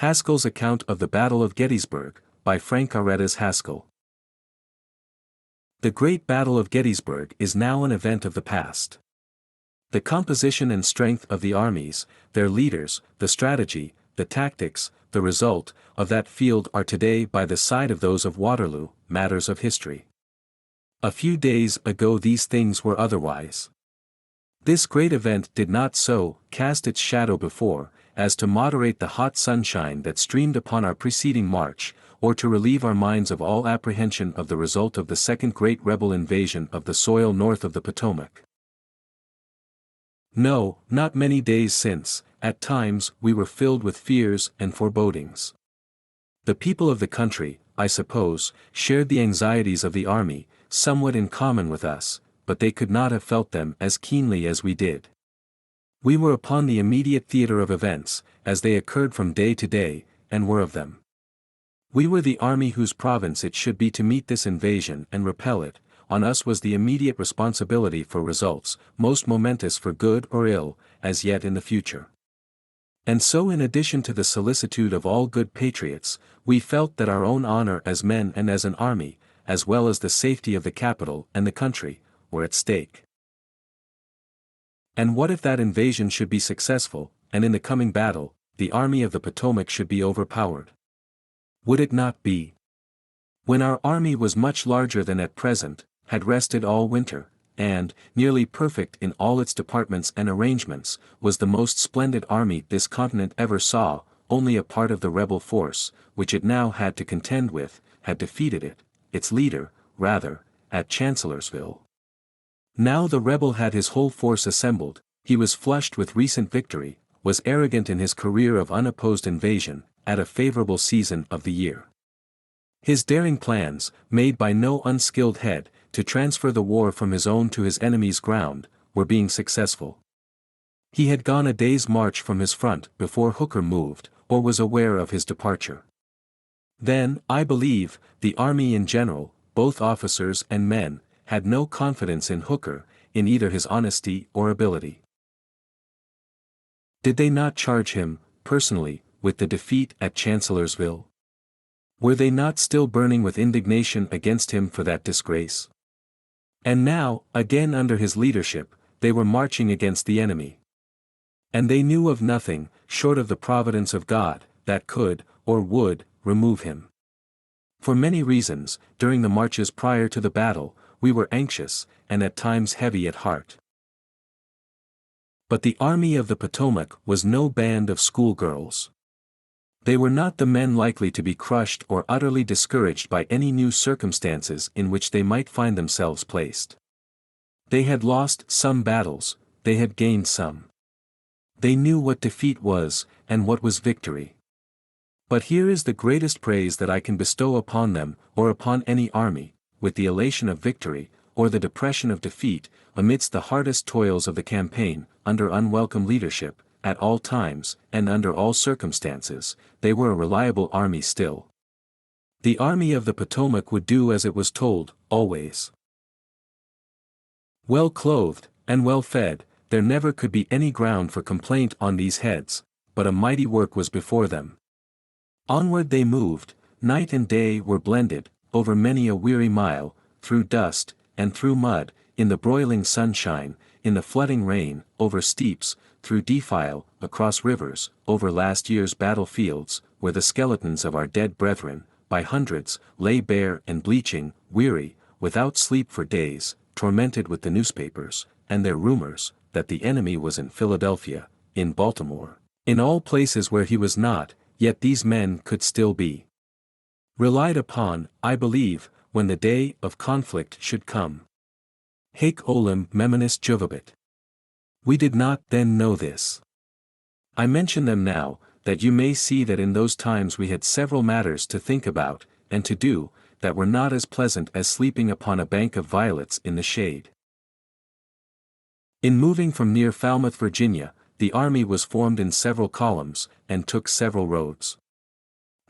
Haskell's Account of the Battle of Gettysburg, by Frank Aretas Haskell. The Great Battle of Gettysburg is now an event of the past. The composition and strength of the armies, their leaders, the strategy, the tactics, the result, of that field are today by the side of those of Waterloo, matters of history. A few days ago these things were otherwise. This great event did not so cast its shadow before, as to moderate the hot sunshine that streamed upon our preceding march, or to relieve our minds of all apprehension of the result of the second great rebel invasion of the soil north of the Potomac. No, not many days since, at times we were filled with fears and forebodings. The people of the country, I suppose, shared the anxieties of the army, somewhat in common with us, but they could not have felt them as keenly as we did. We were upon the immediate theater of events, as they occurred from day to day, and were of them. We were the army whose province it should be to meet this invasion and repel it. On us was the immediate responsibility for results, most momentous for good or ill, as yet in the future. And so in addition to the solicitude of all good patriots, we felt that our own honor as men and as an army, as well as the safety of the capital and the country, were at stake. And what if that invasion should be successful, and in the coming battle, the Army of the Potomac should be overpowered? Would it not be? When our army was much larger than at present, had rested all winter, and, nearly perfect in all its departments and arrangements, was the most splendid army this continent ever saw, only a part of the rebel force, which it now had to contend with, had defeated it, its leader, rather, at Chancellorsville. Now the rebel had his whole force assembled, he was flushed with recent victory, was arrogant in his career of unopposed invasion, at a favorable season of the year. His daring plans, made by no unskilled head, to transfer the war from his own to his enemy's ground, were being successful. He had gone a day's march from his front before Hooker moved, or was aware of his departure. Then, I believe, the army in general, both officers and men, had no confidence in Hooker, in either his honesty or ability. Did they not charge him, personally, with the defeat at Chancellorsville? Were they not still burning with indignation against him for that disgrace? And now, again under his leadership, they were marching against the enemy. And they knew of nothing, short of the providence of God, that could, or would, remove him. For many reasons, during the marches prior to the battle, we were anxious, and at times heavy at heart. But the Army of the Potomac was no band of schoolgirls. They were not the men likely to be crushed or utterly discouraged by any new circumstances in which they might find themselves placed. They had lost some battles, they had gained some. They knew what defeat was, and what was victory. But here is the greatest praise that I can bestow upon them, or upon any army, with the elation of victory, or the depression of defeat, amidst the hardest toils of the campaign, under unwelcome leadership, at all times, and under all circumstances, they were a reliable army still. The Army of the Potomac would do as it was told, always. Well clothed, and well fed, there never could be any ground for complaint on these heads, but a mighty work was before them. Onward they moved, night and day were blended, over many a weary mile, through dust, and through mud, in the broiling sunshine, in the flooding rain, over steeps, through defile, across rivers, over last year's battlefields, where the skeletons of our dead brethren, by hundreds, lay bare and bleaching, weary, without sleep for days, tormented with the newspapers, and their rumors, that the enemy was in Philadelphia, in Baltimore, in all places where he was not, yet these men could still be relied upon, I believe, when the day of conflict should come. Haec olim meminus juvabit. We did not then know this. I mention them now, that you may see that in those times we had several matters to think about, and to do, that were not as pleasant as sleeping upon a bank of violets in the shade. In moving from near Falmouth, Virginia, the army was formed in several columns, and took several roads.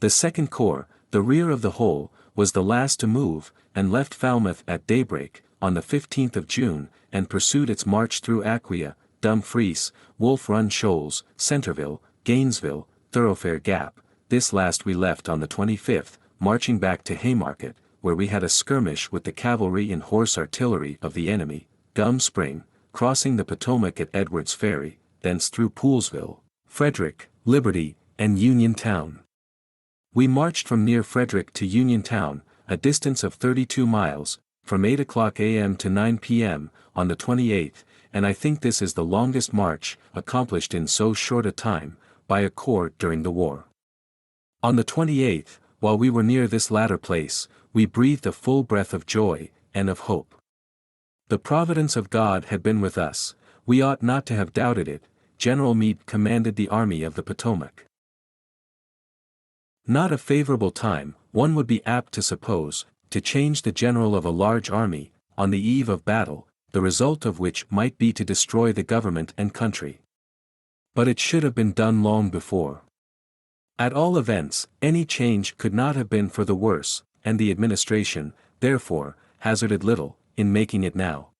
The Second Corps, the rear of the whole, was the last to move, and left Falmouth at daybreak, on the 15th of June, and pursued its march through Acquia, Dumfries, Wolf Run Shoals, Centerville, Gainesville, Thoroughfare Gap, this last we left on the 25th, marching back to Haymarket, where we had a skirmish with the cavalry and horse artillery of the enemy, Gum Spring, crossing the Potomac at Edwards Ferry, thence through Poolesville, Frederick, Liberty, and Uniontown. We marched from near Frederick to Uniontown, a distance of 32 miles, from 8 o'clock a.m. to 9 p.m., on the 28th, and I think this is the longest march, accomplished in so short a time, by a corps during the war. On the 28th, while we were near this latter place, we breathed a full breath of joy, and of hope. The providence of God had been with us, we ought not to have doubted it. General Meade commanded the Army of the Potomac. Not a favorable time, one would be apt to suppose, to change the general of a large army, on the eve of battle, the result of which might be to destroy the government and country. But it should have been done long before. At all events, any change could not have been for the worse, and the administration, therefore, hazarded little, in making it now.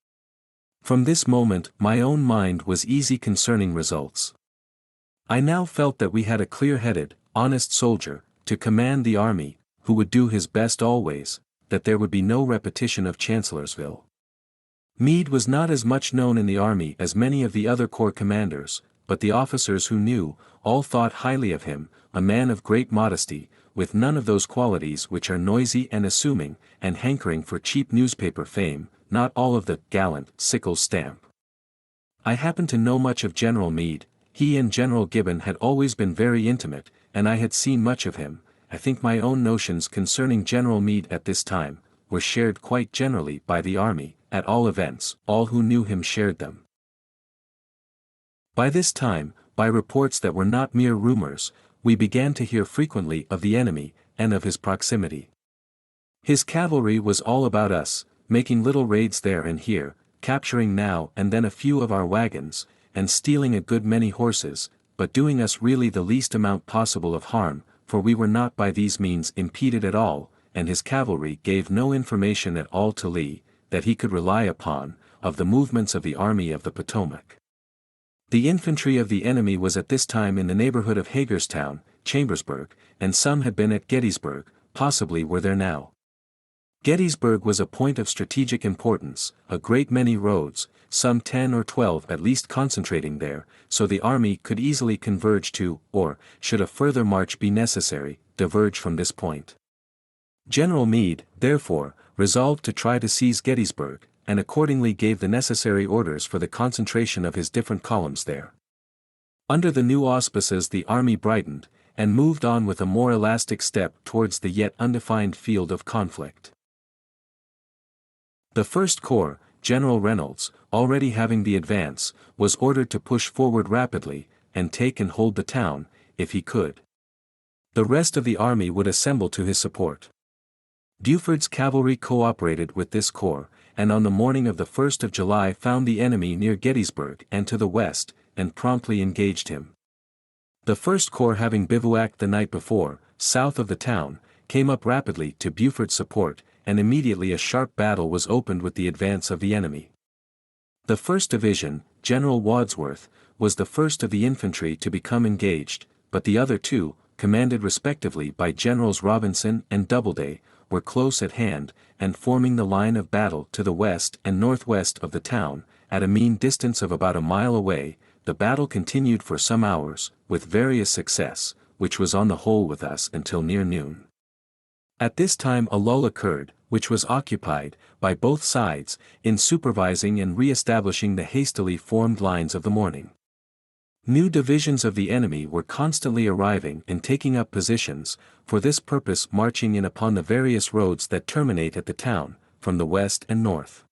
From this moment my own mind was easy concerning results. I now felt that we had a clear-headed, honest soldier, to command the army, who would do his best always, that there would be no repetition of Chancellorsville. Meade was not as much known in the army as many of the other corps commanders, but the officers who knew, all thought highly of him, a man of great modesty, with none of those qualities which are noisy and assuming, and hankering for cheap newspaper fame, not all of the gallant Sickles stamp. I happened to know much of General Meade. He and General Gibbon had always been very intimate, and I had seen much of him. I think my own notions concerning General Meade at this time were shared quite generally by the army, at all events, all who knew him shared them. By this time, by reports that were not mere rumors, we began to hear frequently of the enemy, and of his proximity. His cavalry was all about us, making little raids there and here, capturing now and then a few of our wagons, and stealing a good many horses, but doing us really the least amount possible of harm, for we were not by these means impeded at all, and his cavalry gave no information at all to Lee, that he could rely upon, of the movements of the Army of the Potomac. The infantry of the enemy was at this time in the neighborhood of Hagerstown, Chambersburg, and some had been at Gettysburg, possibly were there now. Gettysburg was a point of strategic importance, a great many roads, some 10 or 12 at least concentrating there, so the army could easily converge to, or, should a further march be necessary, diverge from this point. General Meade, therefore, resolved to try to seize Gettysburg, and accordingly gave the necessary orders for the concentration of his different columns there. Under the new auspices the army brightened, and moved on with a more elastic step towards the yet undefined field of conflict. The First Corps, General Reynolds, already having the advance, was ordered to push forward rapidly, and take and hold the town, if he could. The rest of the army would assemble to his support. Buford's cavalry co-operated with this corps, and on the morning of the 1st of July found the enemy near Gettysburg and to the west, and promptly engaged him. The First Corps, having bivouacked the night before, south of the town, came up rapidly to Buford's support, and immediately a sharp battle was opened with the advance of the enemy. The 1st Division, General Wadsworth, was the first of the infantry to become engaged, but the other two, commanded respectively by Generals Robinson and Doubleday, were close at hand, and forming the line of battle to the west and northwest of the town, at a mean distance of about a mile away. The battle continued for some hours, with various success, which was on the whole with us until near noon. At this time a lull occurred, which was occupied, by both sides, in supervising and re-establishing the hastily formed lines of the morning. New divisions of the enemy were constantly arriving and taking up positions, for this purpose marching in upon the various roads that terminate at the town, from the west and north.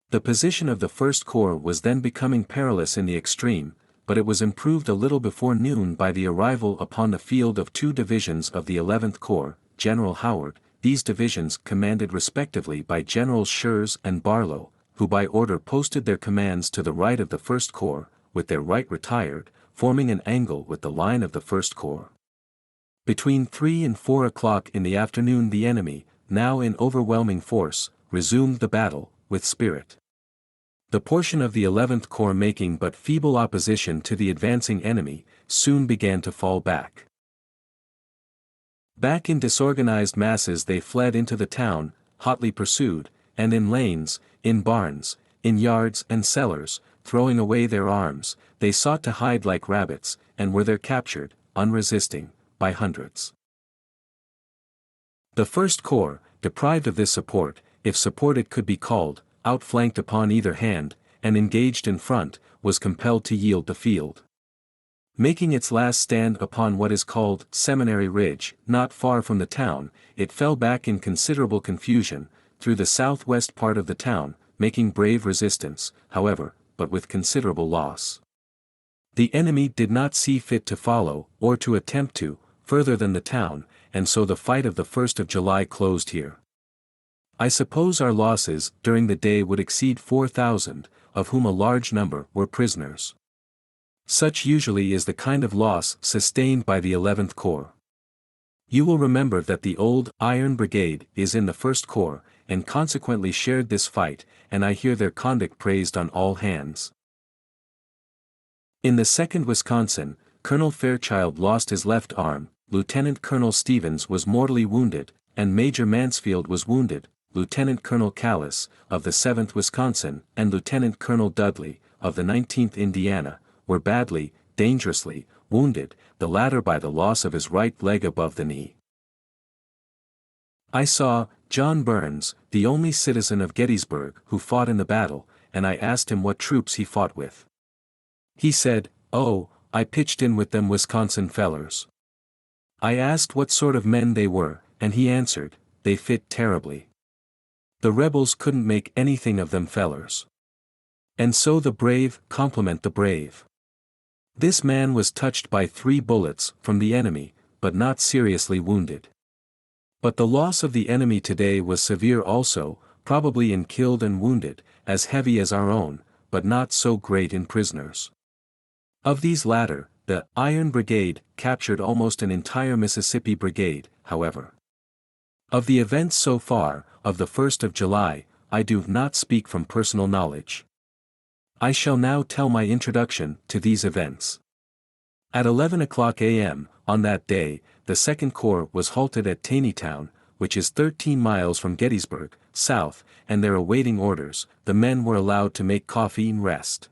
The position of the First Corps was then becoming perilous in the extreme, but it was improved a little before noon by the arrival upon the field of two divisions of the 11th Corps, General Howard, these divisions commanded respectively by Generals Schurz and Barlow, who by order posted their commands to the right of the First Corps, with their right retired, forming an angle with the line of the First Corps. Between 3 and 4 o'clock in the afternoon the enemy, now in overwhelming force, resumed the battle, with spirit. The portion of the 11th Corps making but feeble opposition to the advancing enemy, soon began to fall back. Back in disorganized masses they fled into the town, hotly pursued, and in lanes, in barns, in yards and cellars, throwing away their arms, they sought to hide like rabbits, and were there captured, unresisting, by hundreds. The First Corps, deprived of this support, if support it could be called, outflanked upon either hand, and engaged in front, was compelled to yield the field. Making its last stand upon what is called Seminary Ridge, not far from the town, it fell back in considerable confusion, through the southwest part of the town, making brave resistance, however, but with considerable loss. The enemy did not see fit to follow, or to attempt to, further than the town, and so the fight of the 1st of July closed here. I suppose our losses during the day would exceed 4,000, of whom a large number were prisoners. Such usually is the kind of loss sustained by the 11th Corps. You will remember that the old Iron Brigade is in the First Corps, and consequently shared this fight, and I hear their conduct praised on all hands. In the 2nd Wisconsin, Colonel Fairchild lost his left arm, Lieutenant Colonel Stevens was mortally wounded, and Major Mansfield was wounded, Lieutenant Colonel Callis, of the 7th Wisconsin, and Lieutenant Colonel Dudley, of the 19th Indiana, were badly, dangerously, wounded, the latter by the loss of his right leg above the knee. I saw John Burns, the only citizen of Gettysburg who fought in the battle, and I asked him what troops he fought with. He said, "Oh, I pitched in with them Wisconsin fellers." I asked what sort of men they were, and he answered, "They fit terribly. The rebels couldn't make anything of them fellers. And so the brave compliment the brave." This man was touched by 3 bullets from the enemy, but not seriously wounded. But the loss of the enemy today was severe also, probably in killed and wounded, as heavy as our own, but not so great in prisoners. Of these latter, the Iron Brigade captured almost an entire Mississippi Brigade, however. Of the events so far, of the 1st of July, I do not speak from personal knowledge. I shall now tell my introduction to these events. At 11 o'clock a.m., on that day, the 2nd Corps was halted at Taneytown, which is 13 miles from Gettysburg, south, and there awaiting orders, the men were allowed to make coffee and rest.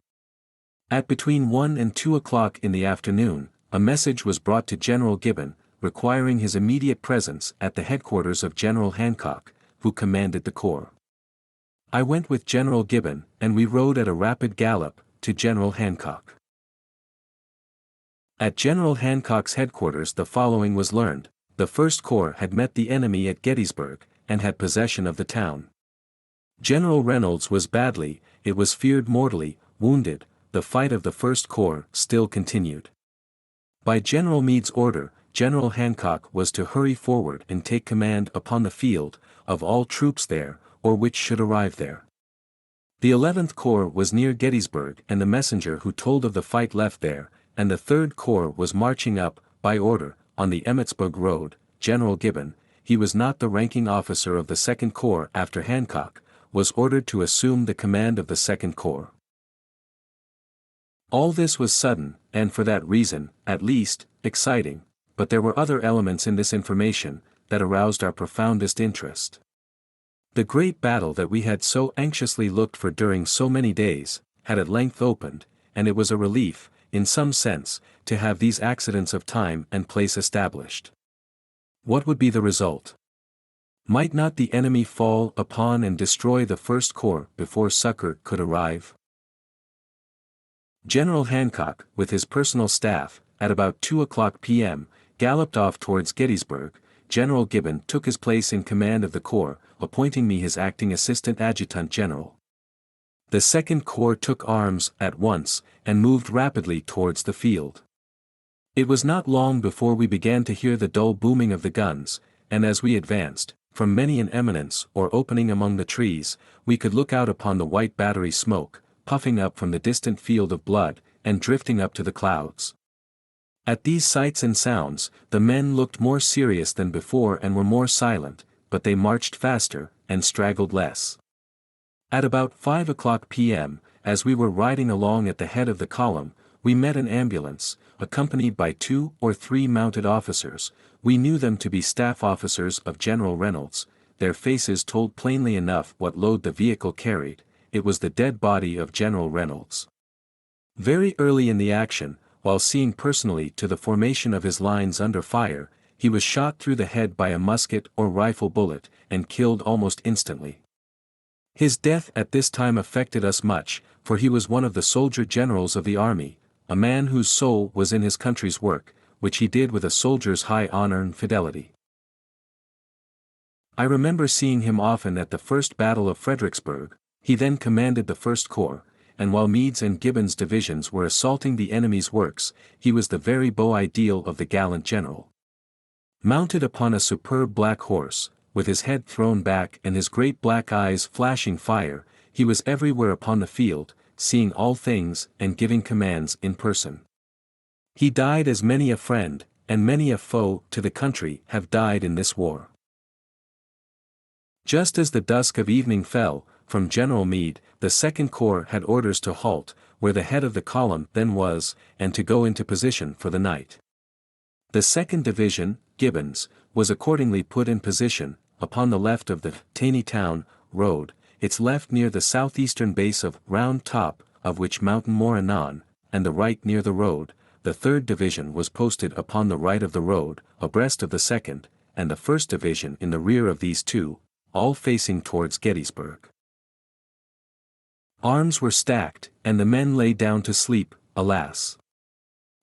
At between 1 and 2 o'clock in the afternoon, a message was brought to General Gibbon, requiring his immediate presence at the headquarters of General Hancock, who commanded the corps. I went with General Gibbon, and we rode at a rapid gallop to General Hancock. At General Hancock's headquarters the following was learned: the First Corps had met the enemy at Gettysburg, and had possession of the town. General Reynolds was badly, it was feared mortally, wounded. The fight of the First Corps still continued. By General Meade's order, General Hancock was to hurry forward and take command upon the field, of all troops there, or which should arrive there. The 11th Corps was near Gettysburg, and the messenger who told of the fight left there, and the 3rd Corps was marching up, by order, on the Emmitsburg road. General Gibbon, he was not the ranking officer of the 2nd Corps after Hancock, was ordered to assume the command of the 2nd Corps. All this was sudden, and for that reason, at least, exciting, but there were other elements in this information, that aroused our profoundest interest. The great battle that we had so anxiously looked for during so many days, had at length opened, and it was a relief, in some sense, to have these accidents of time and place established. What would be the result? Might not the enemy fall upon and destroy the First Corps before succor could arrive? General Hancock, with his personal staff, at about 2 o'clock p.m., galloped off towards Gettysburg. General Gibbon took his place in command of the corps, appointing me his acting assistant adjutant general. The 2nd Corps took arms at once, and moved rapidly towards the field. It was not long before we began to hear the dull booming of the guns, and as we advanced, from many an eminence or opening among the trees, we could look out upon the white battery smoke, puffing up from the distant field of blood, and drifting up to the clouds. At these sights and sounds, the men looked more serious than before and were more silent, but they marched faster, and straggled less. At about 5 o'clock p.m., as we were riding along at the head of the column, We met an ambulance, accompanied by 2 or 3 mounted officers. We knew them to be staff officers of General Reynolds. Their faces told plainly enough what load the vehicle carried. It was the dead body of General Reynolds. Very early in the action, while seeing personally to the formation of his lines under fire, he was shot through the head by a musket or rifle bullet, and killed almost instantly. His death at this time affected us much, for he was one of the soldier generals of the army, a man whose soul was in his country's work, which he did with a soldier's high honor and fidelity. I remember seeing him often at the First Battle of Fredericksburg. He then commanded the First Corps, and while Meade's and Gibbon's divisions were assaulting the enemy's works, he was the very beau ideal of the gallant general. Mounted upon a superb black horse, with his head thrown back and his great black eyes flashing fire, he was everywhere upon the field, seeing all things and giving commands in person. He died as many a friend, and many a foe to the country have died in this war. Just as the dusk of evening fell, from General Meade, the Second Corps had orders to halt, where the head of the column then was, and to go into position for the night. The 2nd Division, Gibbon's, was accordingly put in position, upon the left of the Taneytown road, its left near the southeastern base of Round Top, of which mountain more anon, and the right near the road. The 3rd Division was posted upon the right of the road, abreast of the 2nd, and the 1st Division in the rear of these two, all facing towards Gettysburg. Arms were stacked, and the men lay down to sleep, alas!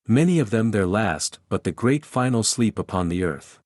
Many of them their last but the great final sleep upon the earth.